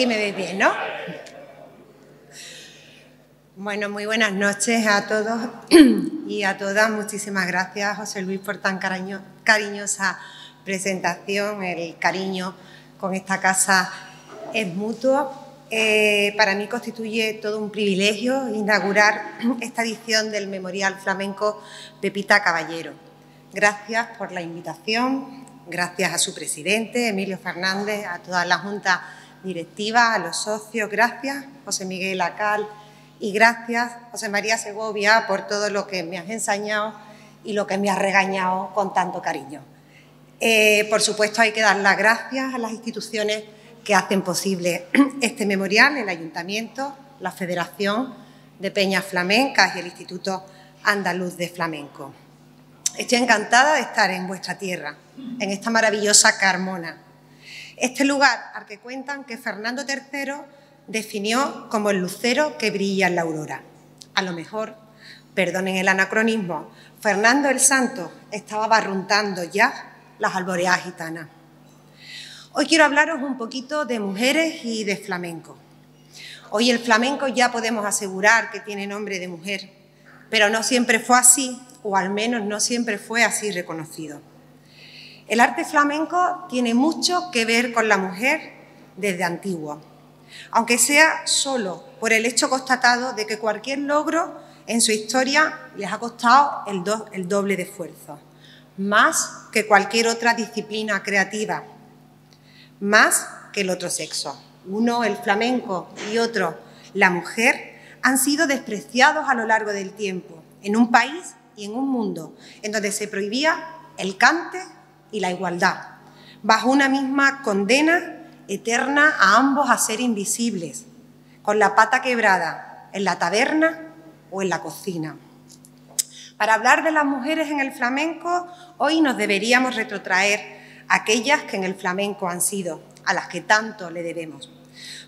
Aquí me veis bien, ¿no? Bueno, muy buenas noches a todos y a todas. Muchísimas gracias, José Luis, por tan cariñosa presentación. El cariño con esta casa es mutuo. Para mí constituye todo un privilegio inaugurar esta edición del Memorial Flamenco Pepita Caballero. Gracias por la invitación, gracias a su presidente, Emilio Fernández, a toda la Junta Directiva, a los socios, gracias, José Miguel Acal, y gracias, José María Segovia, por todo lo que me has enseñado y lo que me has regañado con tanto cariño. Por supuesto, hay que dar las gracias a las instituciones que hacen posible este memorial, el Ayuntamiento, la Federación de Peñas Flamencas y el Instituto Andaluz de Flamenco. Estoy encantada de estar en vuestra tierra, en esta maravillosa Carmona. Este lugar al que cuentan que Fernando III definió como el lucero que brilla en la aurora. A lo mejor, perdonen el anacronismo, Fernando el Santo estaba barruntando ya las alboreadas gitanas. Hoy quiero hablaros un poquito de mujeres y de flamenco. Hoy el flamenco ya podemos asegurar que tiene nombre de mujer, pero no siempre fue así, o al menos no siempre fue así reconocido. El arte flamenco tiene mucho que ver con la mujer desde antiguo, aunque sea solo por el hecho constatado de que cualquier logro en su historia les ha costado el doble de esfuerzo, más que cualquier otra disciplina creativa, más que el otro sexo. Uno, el flamenco, y otro, la mujer, han sido despreciados a lo largo del tiempo, en un país y en un mundo en donde se prohibía el cante y la igualdad, bajo una misma condena eterna a ambos a ser invisibles, con la pata quebrada en la taberna o en la cocina. Para hablar de las mujeres en el flamenco, hoy nos deberíamos retrotraer a aquellas que en el flamenco han sido, a las que tanto le debemos.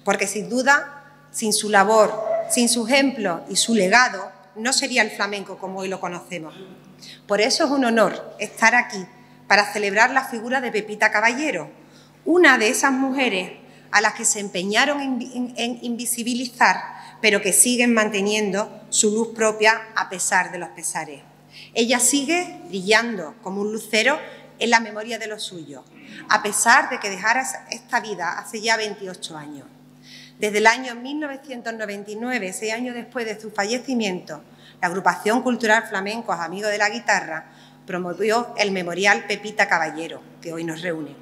Porque sin duda, sin su labor, sin su ejemplo y su legado, no sería el flamenco como hoy lo conocemos. Por eso es un honor estar aquí para celebrar la figura de Pepita Caballero, una de esas mujeres a las que se empeñaron en invisibilizar, pero que siguen manteniendo su luz propia a pesar de los pesares. Ella sigue brillando como un lucero en la memoria de los suyos, a pesar de que dejara esta vida hace ya 28 años. Desde el año 1999, 6 años después de su fallecimiento, la agrupación cultural Flamencos Amigos de la Guitarra promovió el Memorial Pepita Caballero, que hoy nos reúne.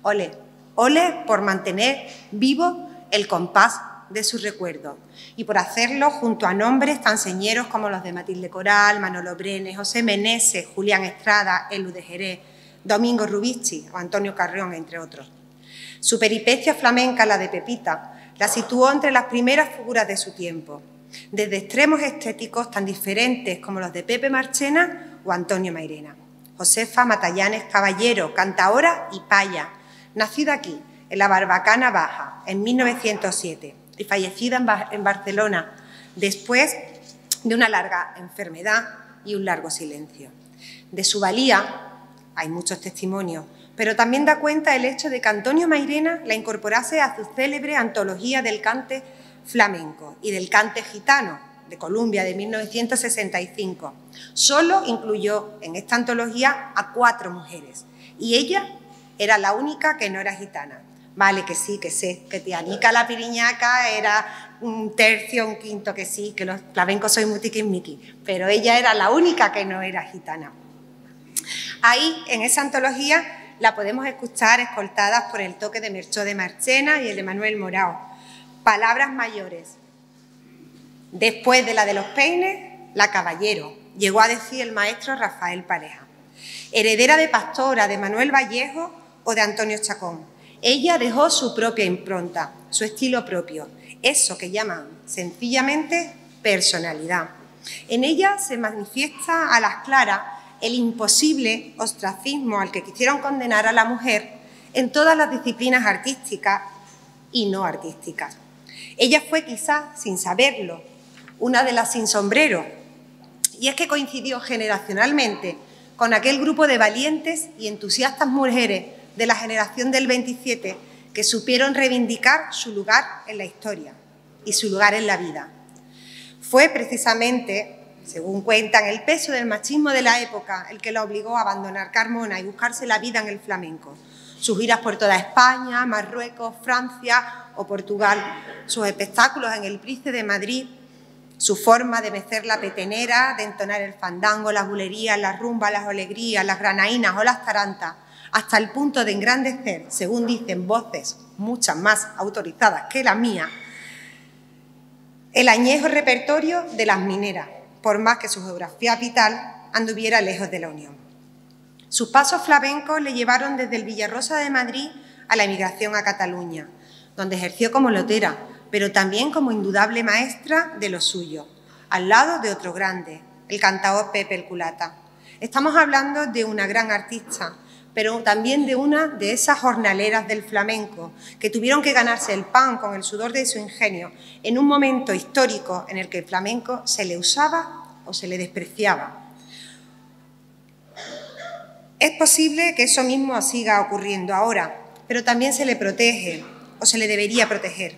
Ole, ole por mantener vivo el compás de su recuerdo y por hacerlo junto a nombres tan señeros como los de Matilde Coral, Manolo Brenes, José Meneses, Julián Estrada, Elu de Jerez, Domingo Rubici o Antonio Carrión, entre otros. Su peripecia flamenca, la de Pepita, la situó entre las primeras figuras de su tiempo, desde extremos estéticos tan diferentes como los de Pepe Marchena o Antonio Mairena. Josefa Matallanes Caballero, cantaora y paya, nacida aquí, en la Barbacana Baja, en 1907 y fallecida en Barcelona, después de una larga enfermedad y un largo silencio. De su valía hay muchos testimonios, pero también da cuenta el hecho de que Antonio Mairena la incorporase a su célebre antología del cante flamenco y del cante gitano de Columbia de 1965. Solo incluyó en esta antología a 4 mujeres y ella era la única que no era gitana. Vale, que sí, que sé, que Tianica la Piriñaca era un tercio, un quinto, que sí, que los flamencos soy muy tiquismiquis, pero ella era la única que no era gitana. Ahí, en esa antología, la podemos escuchar escoltadas por el toque de Merchó de Marchena y el de Manuel Morao. Palabras mayores. Después de la de los peines, la Caballero, llegó a decir el maestro Rafael Pareja. Heredera de Pastora, de Manuel Vallejo o de Antonio Chacón. Ella dejó su propia impronta, su estilo propio, eso que llaman sencillamente personalidad. En ella se manifiesta a las claras el imposible ostracismo al que quisieron condenar a la mujer en todas las disciplinas artísticas y no artísticas. Ella fue quizás, sin saberlo, una de las sin sombrero, y es que coincidió generacionalmente con aquel grupo de valientes y entusiastas mujeres de la generación del 27 que supieron reivindicar su lugar en la historia y su lugar en la vida. Fue precisamente, según cuentan, el peso del machismo de la época el que la obligó a abandonar Carmona y buscarse la vida en el flamenco. Sus giras por toda España, Marruecos, Francia o Portugal, sus espectáculos en el Price de Madrid, su forma de mecer la petenera, de entonar el fandango, las bulerías, las rumbas, las alegrías, las granaínas o las tarantas, hasta el punto de engrandecer, según dicen voces muchas más autorizadas que la mía, el añejo repertorio de las mineras, por más que su geografía vital anduviera lejos de la Unión. Sus pasos flamencos le llevaron desde el Villarrosa de Madrid a la emigración a Cataluña, donde ejerció como lotera, pero también como indudable maestra de lo suyo, al lado de otro grande, el cantaor Pepe el Culata. Estamos hablando de una gran artista, pero también de una de esas jornaleras del flamenco que tuvieron que ganarse el pan con el sudor de su ingenio en un momento histórico en el que el flamenco se le usaba o se le despreciaba. Es posible que eso mismo siga ocurriendo ahora, pero también se le protege o se le debería proteger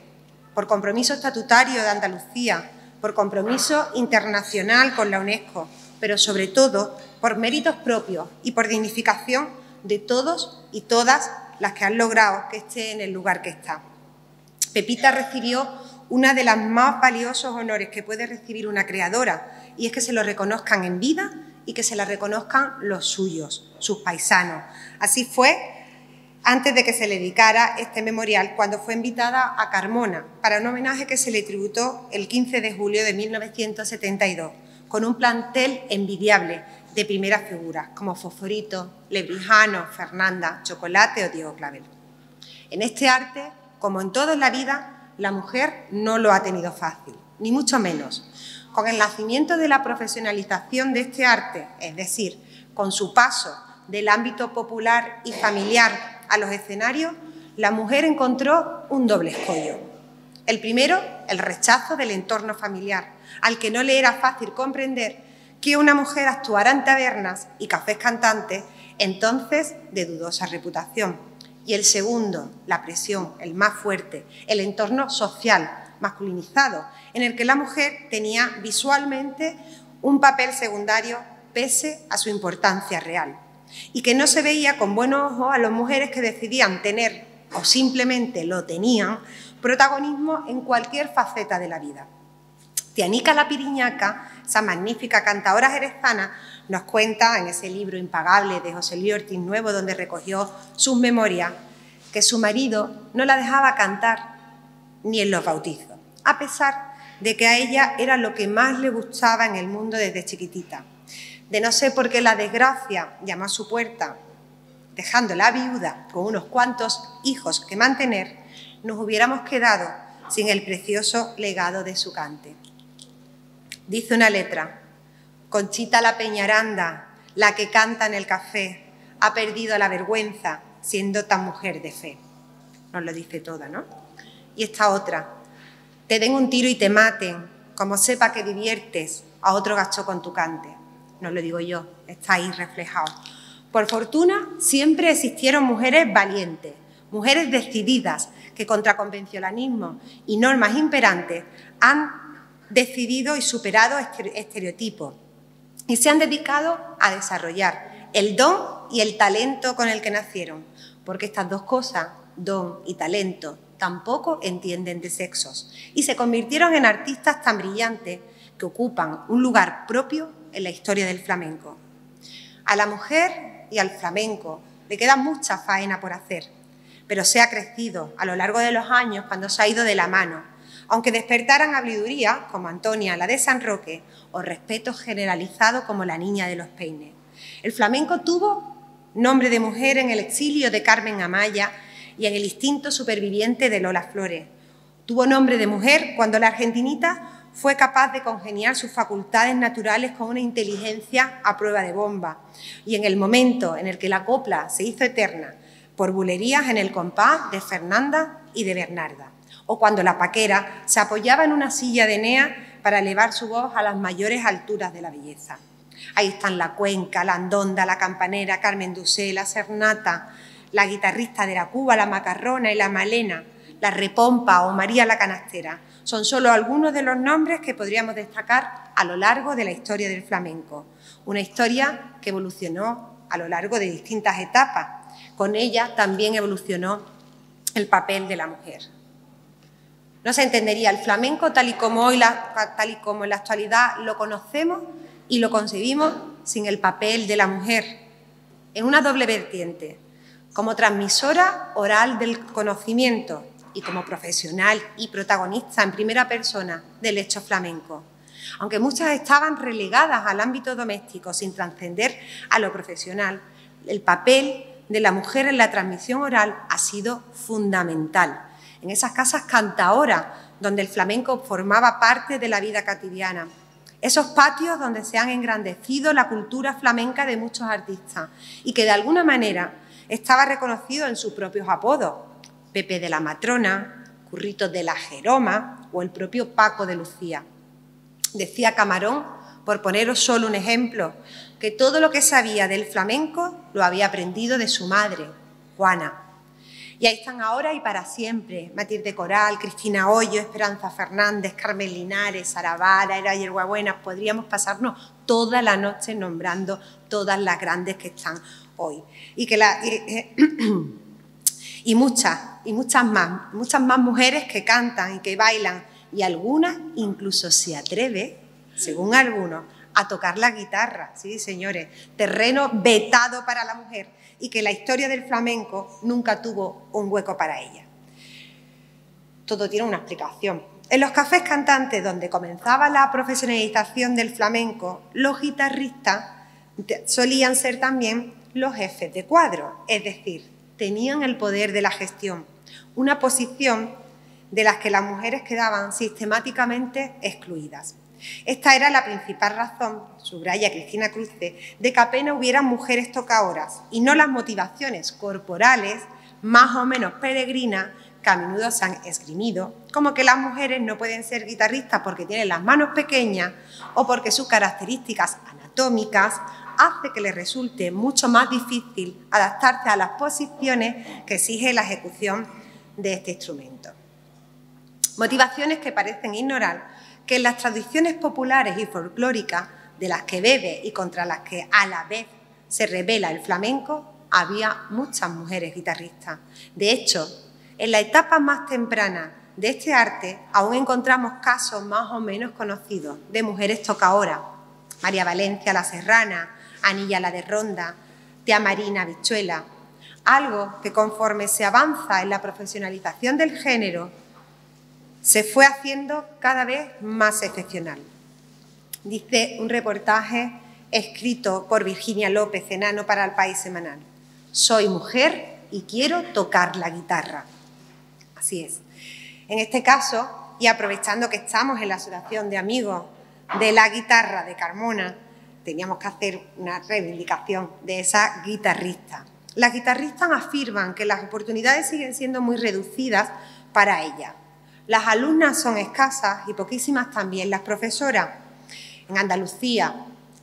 por compromiso estatutario de Andalucía, por compromiso internacional con la UNESCO, pero sobre todo por méritos propios y por dignificación de todos y todas las que han logrado que esté en el lugar que está. Pepita recibió una de las más valiosos honores que puede recibir una creadora, y es que se lo reconozcan en vida y que se la reconozcan los suyos, sus paisanos. Así fue antes de que se le dedicara este memorial, cuando fue invitada a Carmona para un homenaje que se le tributó el 15 de julio de 1972, con un plantel envidiable de primeras figuras, como Fosforito, Lebrijano, Fernanda, Chocolate o Diego Clavel. En este arte, como en todo en la vida, la mujer no lo ha tenido fácil, ni mucho menos. Con el nacimiento de la profesionalización de este arte, es decir, con su paso del ámbito popular y familiar a los escenarios, la mujer encontró un doble escollo. El primero, el rechazo del entorno familiar, al que no le era fácil comprender que una mujer actuara en tabernas y cafés cantantes, entonces de dudosa reputación. Y el segundo, la presión, el más fuerte, el entorno social, masculinizado, en el que la mujer tenía visualmente un papel secundario pese a su importancia real, y que no se veía con buenos ojos a las mujeres que decidían tener, o simplemente lo tenían, protagonismo en cualquier faceta de la vida. Tianica la Piriñaca, esa magnífica cantadora jerezana, nos cuenta en ese libro impagable de José Luis Ortiz Nuevo, donde recogió sus memorias, que su marido no la dejaba cantar ni en los bautizos, a pesar de que a ella era lo que más le gustaba en el mundo desde chiquitita. De no ser porque la desgracia llamó a su puerta, dejándola viuda con unos cuantos hijos que mantener, nos hubiéramos quedado sin el precioso legado de su cante. Dice una letra: Conchita la Peñaranda, la que canta en el café, ha perdido la vergüenza siendo tan mujer de fe. Nos lo dice toda, ¿no? Y esta otra: te den un tiro y te maten, como sepa que diviertes a otro gacho con tu cante. No lo digo yo, está ahí reflejado. Por fortuna, siempre existieron mujeres valientes, mujeres decididas, que contra convencionalismo y normas imperantes han decidido y superado estereotipos y se han dedicado a desarrollar el don y el talento con el que nacieron, porque estas dos cosas, don y talento, tampoco entienden de sexos, y se convirtieron en artistas tan brillantes que ocupan un lugar propio en la historia del flamenco. A la mujer y al flamenco le queda mucha faena por hacer, pero se ha crecido a lo largo de los años cuando se ha ido de la mano, aunque despertaran habiduría como Antonia, la de San Roque, o respeto generalizado como la niña de los peines. El flamenco tuvo nombre de mujer en el exilio de Carmen Amaya y en el instinto superviviente de Lola Flores. Tuvo nombre de mujer cuando la argentinita fue capaz de congeniar sus facultades naturales con una inteligencia a prueba de bomba, y en el momento en el que la copla se hizo eterna por bulerías en el compás de Fernanda y de Bernarda, o cuando la paquera se apoyaba en una silla de Enea para elevar su voz a las mayores alturas de la belleza. Ahí están la Cuenca, la Andonda, la Campanera, Carmen Dusé, la Sernata, la guitarrista de la Cuba, la Macarrona y la Malena, la Repompa o María la Canastera. Son solo algunos de los nombres que podríamos destacar a lo largo de la historia del flamenco. Una historia que evolucionó a lo largo de distintas etapas. Con ella también evolucionó el papel de la mujer. No se entendería el flamenco tal y como en la actualidad lo conocemos y lo concebimos sin el papel de la mujer, en una doble vertiente, como transmisora oral del conocimiento y como profesional y protagonista en primera persona del hecho flamenco. Aunque muchas estaban relegadas al ámbito doméstico sin trascender a lo profesional, el papel de la mujer en la transmisión oral ha sido fundamental. En esas casas cantaoras donde el flamenco formaba parte de la vida cotidiana. Esos patios donde se han engrandecido la cultura flamenca de muchos artistas y que de alguna manera estaba reconocido en sus propios apodos. Pepe de la Matrona, Curritos de la Jeroma o el propio Paco de Lucía. Decía Camarón, por poneros solo un ejemplo, que todo lo que sabía del flamenco lo había aprendido de su madre, Juana. Y ahí están ahora y para siempre Matilde Coral, Cristina Hoyo, Esperanza Fernández, Carmen Linares, Sara Vara, Era Yerbabuena. Podríamos pasarnos toda la noche nombrando todas las grandes que están hoy. Y muchas más mujeres que cantan y que bailan, y algunas incluso se atreven, según algunos, a tocar la guitarra, sí, señores, terreno vetado para la mujer y que la historia del flamenco nunca tuvo un hueco para ella. Todo tiene una explicación. En los cafés cantantes donde comenzaba la profesionalización del flamenco, los guitarristas solían ser también los jefes de cuadro, es decir, tenían el poder de la gestión, una posición de las que las mujeres quedaban sistemáticamente excluidas. Esta era la principal razón, subraya Cristina Cruce, de que apenas hubieran mujeres tocadoras y no las motivaciones corporales más o menos peregrinas que a menudo se han esgrimido, como que las mujeres no pueden ser guitarristas porque tienen las manos pequeñas o porque sus características anatómicas hace que les resulte mucho más difícil adaptarse a las posiciones que exige la ejecución de este instrumento. Motivaciones que parecen ignorar que en las tradiciones populares y folclóricas de las que bebe y contra las que a la vez se revela el flamenco, había muchas mujeres guitarristas. De hecho, en la etapa más temprana de este arte aún encontramos casos más o menos conocidos de mujeres tocadoras. María Valencia la Serrana, Anilla la de Ronda, Tía Marina Bichuela. Algo que conforme se avanza en la profesionalización del género, se fue haciendo cada vez más excepcional. Dice un reportaje escrito por Virginia López Enano para El País Semanal. Soy mujer y quiero tocar la guitarra. Así es. En este caso, y aprovechando que estamos en la Asociación de Amigos de la Guitarra de Carmona, teníamos que hacer una reivindicación de esa guitarrista. Las guitarristas afirman que las oportunidades siguen siendo muy reducidas para ellas. Las alumnas son escasas y poquísimas también las profesoras. En Andalucía,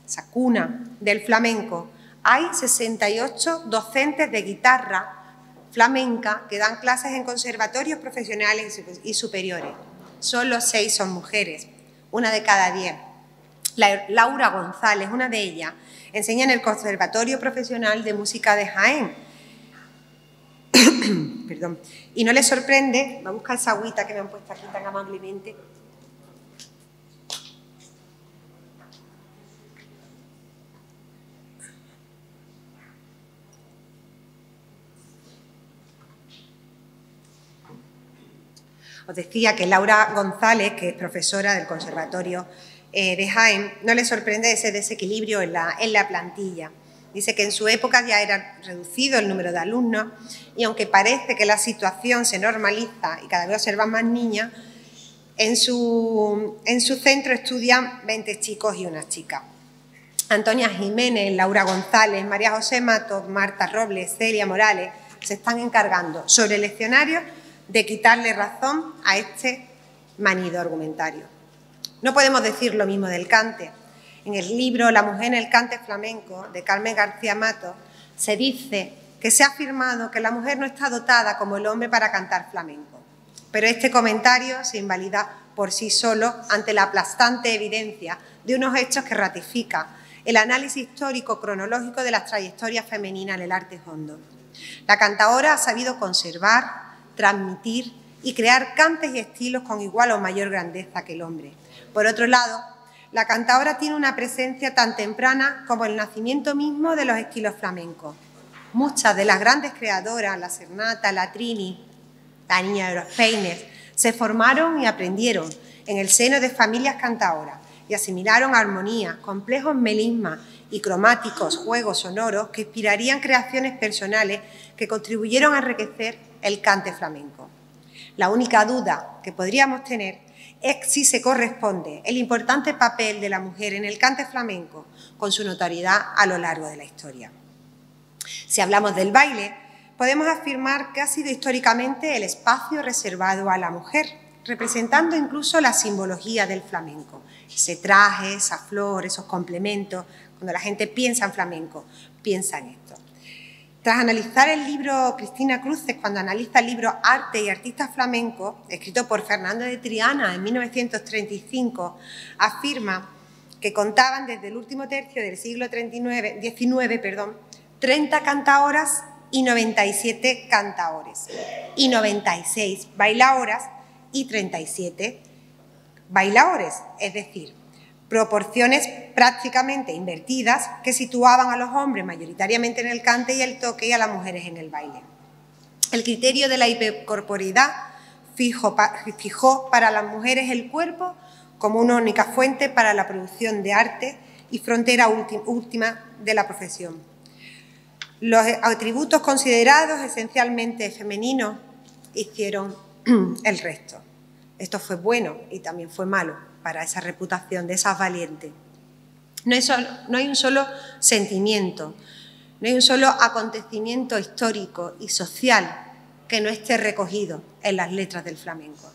esa cuna del flamenco, hay 68 docentes de guitarra flamenca que dan clases en conservatorios profesionales y superiores. Solo 6 son mujeres, una de cada 10. Laura González, una de ellas, enseña en el Conservatorio Profesional de Música de Jaén. Perdón. Y no les sorprende, va a buscar esa agüita que me han puesto aquí tan amablemente. Os decía que Laura González, que es profesora del Conservatorio de Jaén, no le sorprende ese desequilibrio en la plantilla. Dice que en su época ya era reducido el número de alumnos y aunque parece que la situación se normaliza y cada vez observan más niñas, en su centro estudian 20 chicos y una chica. Antonia Jiménez, Laura González, María José Matos, Marta Robles, Celia Morales se están encargando sobre el escenario de quitarle razón a este manido argumentario. No podemos decir lo mismo del cante. En el libro La mujer en el cante flamenco, de Carmen García Matos, se dice que se ha afirmado que la mujer no está dotada como el hombre para cantar flamenco. Pero este comentario se invalida por sí solo ante la aplastante evidencia de unos hechos que ratifican el análisis histórico cronológico de las trayectorias femeninas en el arte hondo. La cantaora ha sabido conservar, transmitir y crear cantes y estilos con igual o mayor grandeza que el hombre. Por otro lado, la cantaora tiene una presencia tan temprana como el nacimiento mismo de los estilos flamencos. Muchas de las grandes creadoras, la Cernata, la Trini, la Niña de los Peines, se formaron y aprendieron en el seno de familias cantaoras y asimilaron armonías, complejos melismas y cromáticos juegos sonoros que inspirarían creaciones personales que contribuyeron a enriquecer el cante flamenco. La única duda que podríamos tener es si se corresponde el importante papel de la mujer en el cante flamenco con su notoriedad a lo largo de la historia. Si hablamos del baile, podemos afirmar que ha sido históricamente el espacio reservado a la mujer, representando incluso la simbología del flamenco. Ese traje, esa flor, esos complementos. Cuando la gente piensa en flamenco, piensa en esto. Tras analizar el libro, Cristina Cruces, cuando analiza el libro Arte y Artistas Flamencos, escrito por Fernando de Triana en 1935, afirma que contaban desde el último tercio del siglo XIX, 30 cantaoras y 97 cantaores, y 96 bailaoras y 37 bailaores, es decir, proporciones prácticamente invertidas que situaban a los hombres mayoritariamente en el cante y el toque y a las mujeres en el baile. El criterio de la hipercorporeidad fijó para las mujeres el cuerpo como una única fuente para la producción de arte y frontera última de la profesión. Los atributos considerados esencialmente femeninos hicieron el resto. Esto fue bueno y también fue malo para esa reputación de esas valientes. No hay un solo sentimiento, no hay un solo acontecimiento histórico y social que no esté recogido en las letras del flamenco.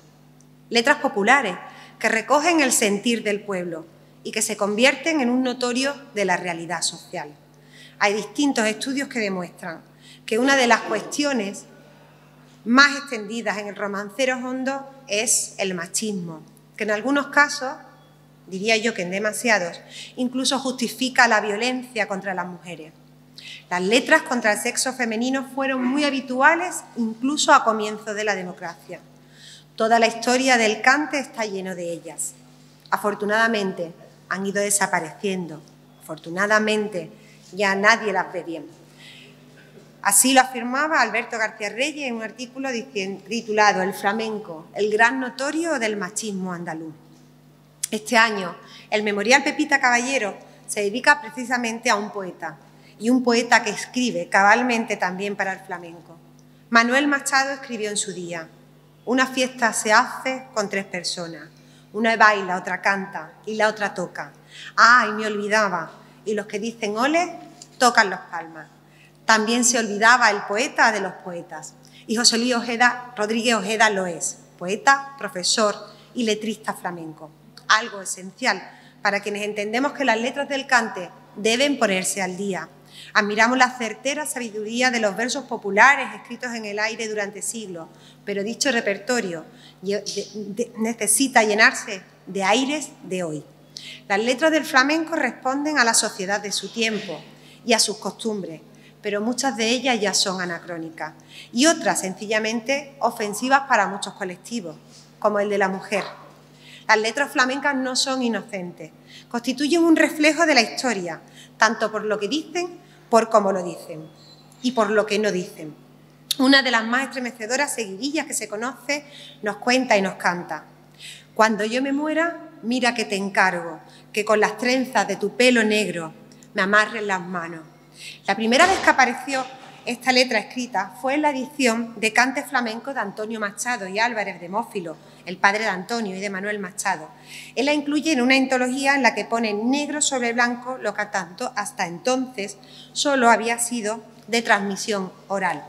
Letras populares que recogen el sentir del pueblo y que se convierten en un notorio de la realidad social. Hay distintos estudios que demuestran que una de las cuestiones más extendidas en el romancero hondo es el machismo, que en algunos casos, diría yo que en demasiados, incluso justifica la violencia contra las mujeres. Las letras contra el sexo femenino fueron muy habituales incluso a comienzos de la democracia. Toda la historia del cante está lleno de ellas. Afortunadamente han ido desapareciendo. Afortunadamente ya nadie las ve bien. Así lo afirmaba Alberto García Reyes en un artículo titulado El flamenco, el gran notorio del machismo andaluz. Este año, el Memorial Pepita Caballero se dedica precisamente a un poeta, y un poeta que escribe cabalmente también para el flamenco. Manuel Machado escribió en su día: una fiesta se hace con 3 personas, una baila, otra canta y la otra toca. ¡Ay, me olvidaba! Y los que dicen ole, tocan las palmas. También se olvidaba el poeta de los poetas. Y José Luis Rodríguez Ojeda lo es, poeta, profesor y letrista flamenco. Algo esencial para quienes entendemos que las letras del cante deben ponerse al día. Admiramos la certera sabiduría de los versos populares escritos en el aire durante siglos, pero dicho repertorio necesita llenarse de aires de hoy. Las letras del flamenco responden a la sociedad de su tiempo y a sus costumbres, pero muchas de ellas ya son anacrónicas y otras sencillamente ofensivas para muchos colectivos, como el de la mujer. Las letras flamencas no son inocentes, constituyen un reflejo de la historia, tanto por lo que dicen, por cómo lo dicen y por lo que no dicen. Una de las más estremecedoras seguidillas que se conoce nos cuenta y nos canta: cuando yo me muera, mira que te encargo, que con las trenzas de tu pelo negro me amarren las manos. La primera vez que apareció esta letra escrita fue en la edición de Cante Flamenco de Antonio Machado y Álvarez de Mófilo, el padre de Antonio y de Manuel Machado. Él la incluye en una antología en la que pone negro sobre blanco lo que hasta entonces solo había sido de transmisión oral.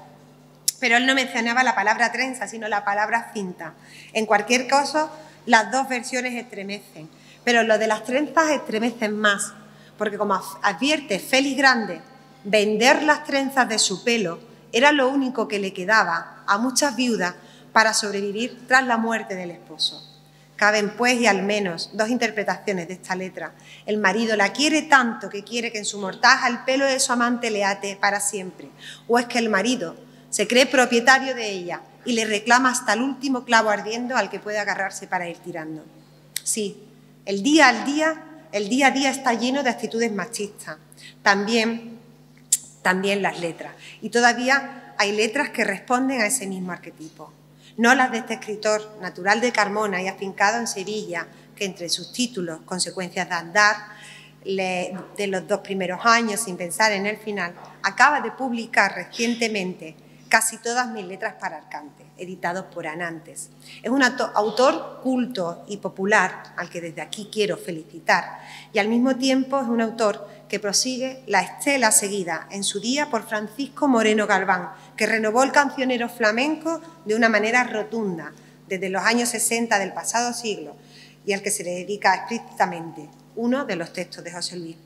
Pero él no mencionaba la palabra trenza, sino la palabra cinta. En cualquier caso, las dos versiones estremecen, pero lo de las trenzas estremecen más, porque como advierte Félix Grande Vender las trenzas de su pelo era lo único que le quedaba a muchas viudas para sobrevivir tras la muerte del esposo. Caben, pues, y al menos dos interpretaciones de esta letra. El marido la quiere tanto que quiere que en su mortaja el pelo de su amante le ate para siempre. O es que el marido se cree propietario de ella y le reclama hasta el último clavo ardiendo al que puede agarrarse para ir tirando. Sí, el día a día está lleno de actitudes machistas. También las letras. Y todavía hay letras que responden a ese mismo arquetipo. No las de este escritor natural de Carmona y afincado en Sevilla, que entre sus títulos, Consecuencias de andar, de los 2 primeros años sin pensar en el final, acaba de publicar recientemente Casi todas mis letras para Arcante, editado por Anantes. Es un autor culto y popular, al que desde aquí quiero felicitar, y al mismo tiempo es un autor que prosigue la estela seguida en su día por Francisco Moreno Galván, que renovó el cancionero flamenco de una manera rotunda desde los años 60 del pasado siglo y al que se le dedica explícitamente uno de los textos de José Luis.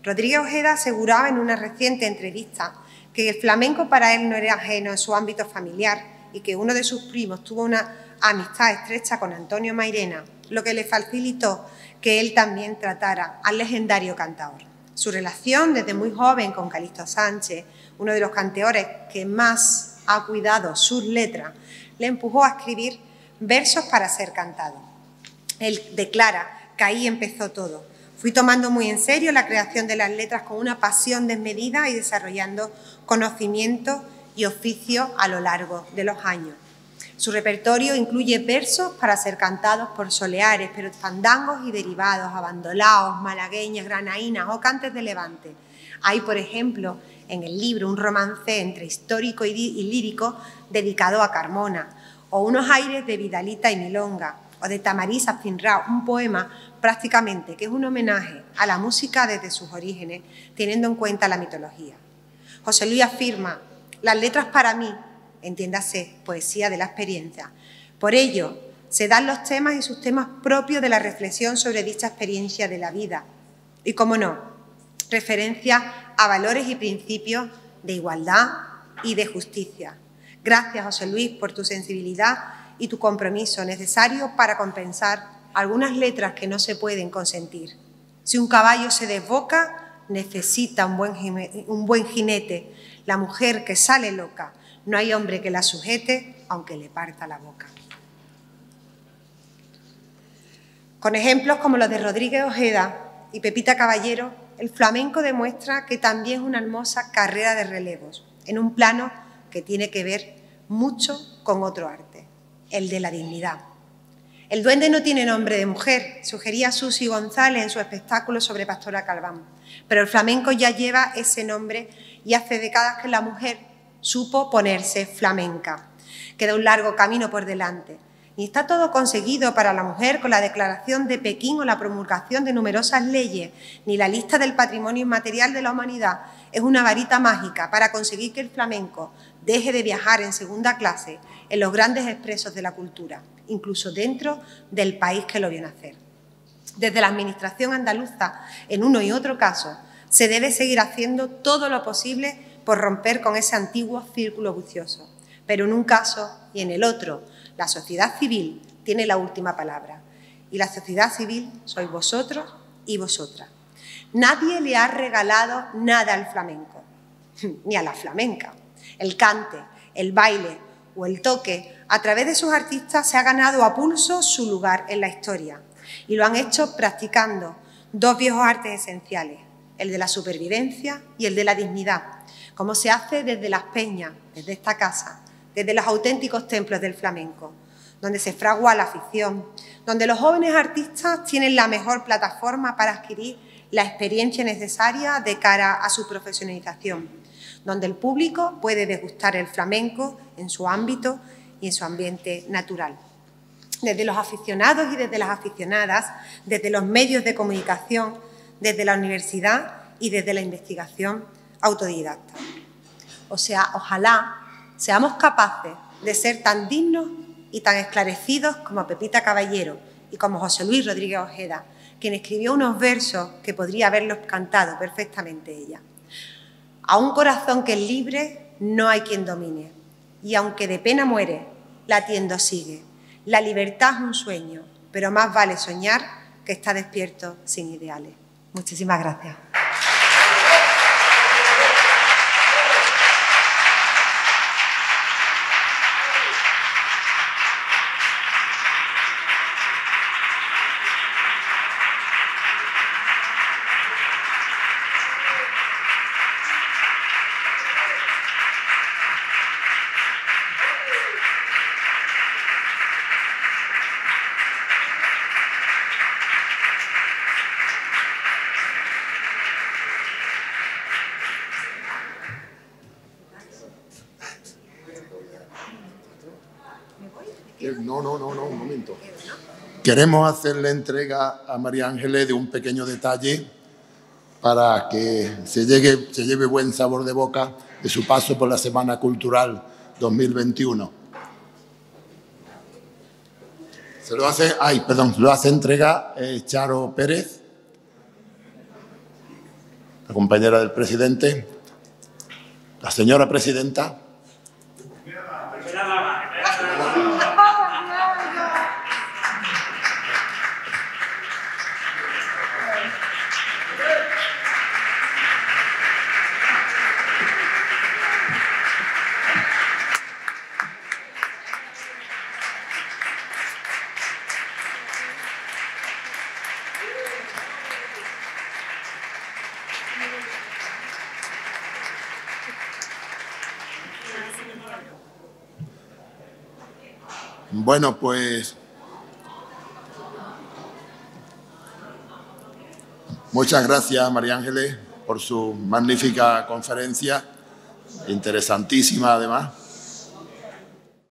Rodríguez Ojeda aseguraba en una reciente entrevista que el flamenco para él no era ajeno en su ámbito familiar y que uno de sus primos tuvo una amistad estrecha con Antonio Mairena, lo que le facilitó que él también tratara al legendario cantaor. Su relación desde muy joven con Calixto Sánchez, uno de los cantaores que más ha cuidado sus letras, le empujó a escribir versos para ser cantado. Él declara que ahí empezó todo. Fui tomando muy en serio la creación de las letras con una pasión desmedida y desarrollando conocimiento y oficio a lo largo de los años. Su repertorio incluye versos para ser cantados por soleares, pero fandangos y derivados, abandolaos, malagueñas, granaínas o cantes de levante. Hay, por ejemplo, en el libro un romance entre histórico y lírico dedicado a Carmona, o unos aires de Vidalita y Milonga, o de Tamariz Finrao, un poema prácticamente que es un homenaje a la música desde sus orígenes, teniendo en cuenta la mitología. José Luis afirma: las letras para mí, entiéndase, poesía de la experiencia. Por ello, se dan los temas y sus temas propios de la reflexión sobre dicha experiencia de la vida. Y, cómo no, referencia a valores y principios de igualdad y de justicia. Gracias, José Luis, por tu sensibilidad y tu compromiso necesario para compensar algunas letras que no se pueden consentir. Si un caballo se desboca, necesita un buen jinete. La mujer que sale loca, no hay hombre que la sujete, aunque le parta la boca. Con ejemplos como los de Rodríguez Ojeda y Pepita Caballero, el flamenco demuestra que también es una hermosa carrera de relevos, en un plano que tiene que ver mucho con otro arte, el de la dignidad. El duende no tiene nombre de mujer, sugería Susi González en su espectáculo sobre Pastora Calván, pero el flamenco ya lleva ese nombre y hace décadas que la mujer supo ponerse flamenca. Queda un largo camino por delante y está todo conseguido para la mujer con la Declaración de Pekín o la promulgación de numerosas leyes, ni la lista del patrimonio inmaterial de la humanidad es una varita mágica para conseguir que el flamenco deje de viajar en segunda clase en los grandes expresos de la cultura, incluso dentro del país que lo vio nacer. Desde la Administración andaluza, en uno y otro caso, se debe seguir haciendo todo lo posible por romper con ese antiguo círculo vicioso. Pero en un caso y en el otro, la sociedad civil tiene la última palabra. Y la sociedad civil sois vosotros y vosotras. Nadie le ha regalado nada al flamenco, ni a la flamenca. El cante, el baile o el toque, a través de sus artistas se ha ganado a pulso su lugar en la historia. Y lo han hecho practicando dos viejos artes esenciales, el de la supervivencia y el de la dignidad, como se hace desde las peñas, desde esta casa, desde los auténticos templos del flamenco, donde se fragua la afición, donde los jóvenes artistas tienen la mejor plataforma para adquirir la experiencia necesaria de cara a su profesionalización, donde el público puede degustar el flamenco en su ámbito y en su ambiente natural. Desde los aficionados y desde las aficionadas, desde los medios de comunicación, desde la universidad y desde la investigación autodidacta. O sea, ojalá seamos capaces de ser tan dignos y tan esclarecidos como Pepita Caballero y como José Luis Rodríguez Ojeda, quien escribió unos versos que podría haberlos cantado perfectamente ella. A un corazón que es libre no hay quien domine. Y aunque de pena muere, latiendo sigue. La libertad es un sueño, pero más vale soñar que estar despierto sin ideales. Muchísimas gracias. No, un momento. Queremos hacerle entrega a María Ángeles de un pequeño detalle para que se lleve buen sabor de boca de su paso por la Semana Cultural 2021. Lo hace entrega Charo Pérez, la compañera del presidente. La señora presidenta. Bueno, pues muchas gracias, María Ángeles, por su magnífica conferencia, interesantísima además.